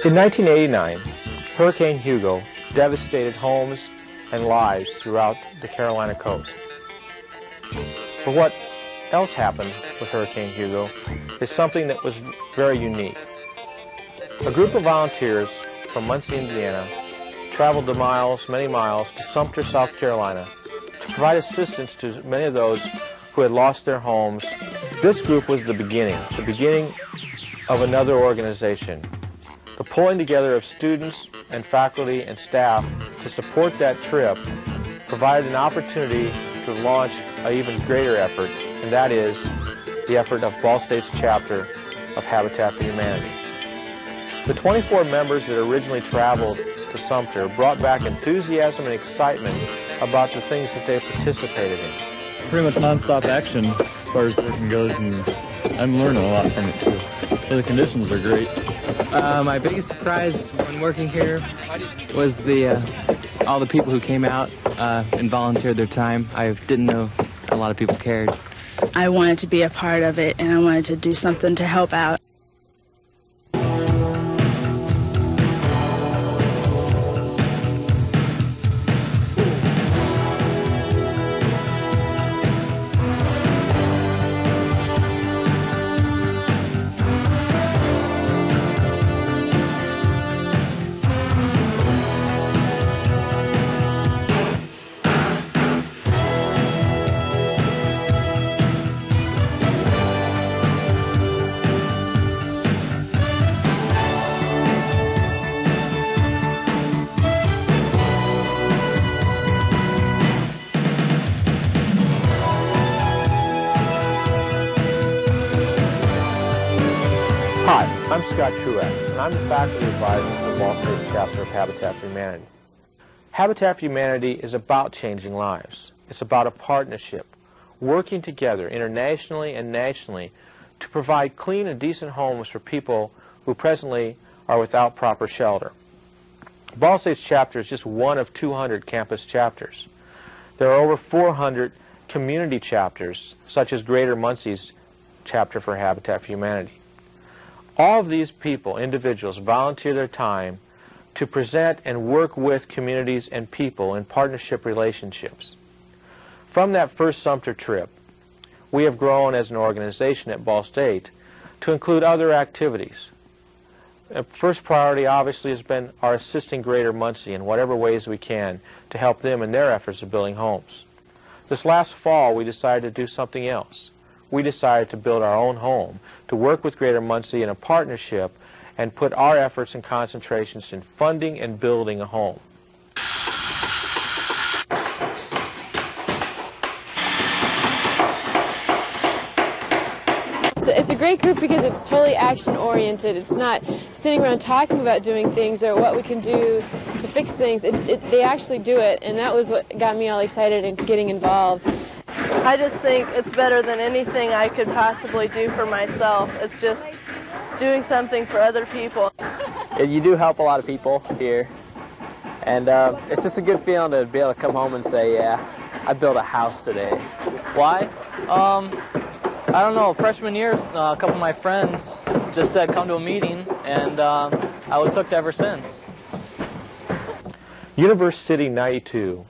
In 1989, Hurricane Hugo devastated homes and lives throughout the Carolina coast. But what else happened with Hurricane Hugo is something that was very unique. A group of volunteers from Muncie, Indiana, traveled the miles, many miles, to Sumter, South Carolina, to provide assistance to many of those who had lost their homes. This group was the beginning of another organization. The pulling together of students and faculty and staff to support that trip provided an opportunity to launch an even greater effort, and that is the effort of Ball State's chapter of Habitat for Humanity. The 24 members that originally traveled to Sumter brought back enthusiasm and excitement about the things that they participated in. Pretty much non-stop action as far as working goes, and I'm learning a lot from it too. So the conditions are great. My biggest surprise when working here was all the people who came out and volunteered their time. I didn't know a lot of people cared. I wanted to be a part of it, and I wanted to do something to help out. Hi, I'm Scott Truex, and I'm the faculty advisor for the Ball State chapter of Habitat for Humanity. Habitat for Humanity is about changing lives. It's about a partnership, working together internationally and nationally to provide clean and decent homes for people who presently are without proper shelter. Ball State's chapter is just one of 200 campus chapters. There are over 400 community chapters, such as Greater Muncie's chapter for Habitat for Humanity. All of these people, individuals, volunteer their time to present and work with communities and people in partnership relationships. From that first Sumter trip, we have grown as an organization at Ball State to include other activities. First priority obviously has been our assisting Greater Muncie in whatever ways we can to help them in their efforts of building homes. This last fall we decided to do something else. We decided to build our own home, to work with Greater Muncie in a partnership and put our efforts and concentrations in funding and building a home. It's a great group because it's totally action-oriented. It's not sitting around talking about doing things or what we can do to fix things. They actually do it, and that was what got me all excited and getting involved. I just think it's better than anything I could possibly do for myself. It's just doing something for other people. You do help a lot of people here, and it's just a good feeling to be able to come home and say, yeah, I built a house today. Why? I don't know. Freshman year, a couple of my friends just said come to a meeting, and I was hooked ever since. UniverCity 92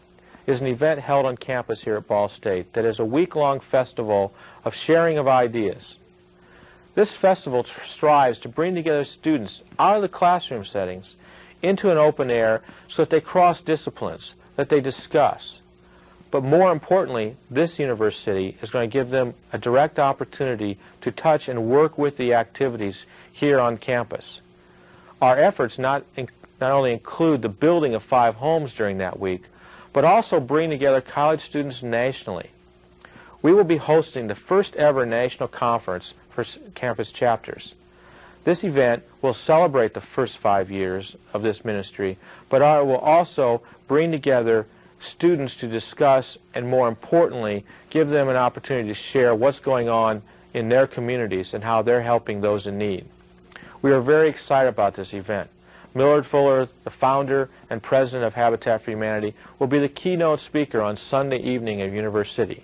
is an event held on campus here at Ball State that is a week-long festival of sharing of ideas. This festival strives to bring together students out of the classroom settings into an open air so that they cross disciplines, that they discuss. But more importantly, this UniverCity is going to give them a direct opportunity to touch and work with the activities here on campus. Our efforts not only include the building of 5 homes during that week, but also bring together college students nationally. We will be hosting the first ever national conference for campus chapters. This event will celebrate the first 5 years of this ministry, but it will also bring together students to discuss and, more importantly, give them an opportunity to share what's going on in their communities and how they're helping those in need. We are very excited about this event. Millard Fuller, the founder and president of Habitat for Humanity, will be the keynote speaker on Sunday evening at UniverCity.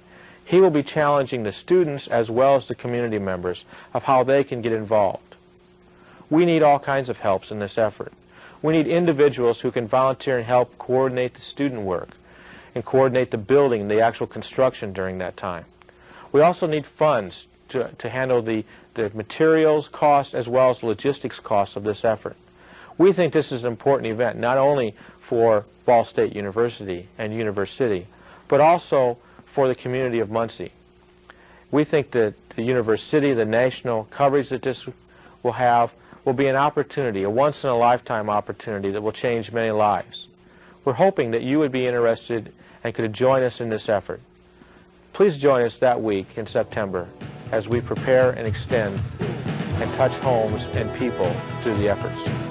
He will be challenging the students as well as the community members of how they can get involved. We need all kinds of helps in this effort. We need individuals who can volunteer and help coordinate the student work and coordinate the building, the actual construction during that time. We also need funds to handle the materials costs as well as the logistics costs of this effort. We think this is an important event, not only for Ball State University and UniverCity, but also for the community of Muncie. We think that the UniverCity, the national coverage that this will have, will be an opportunity, a once-in-a-lifetime opportunity that will change many lives. We're hoping that you would be interested and could join us in this effort. Please join us that week in September as we prepare and extend and touch homes and people through the efforts.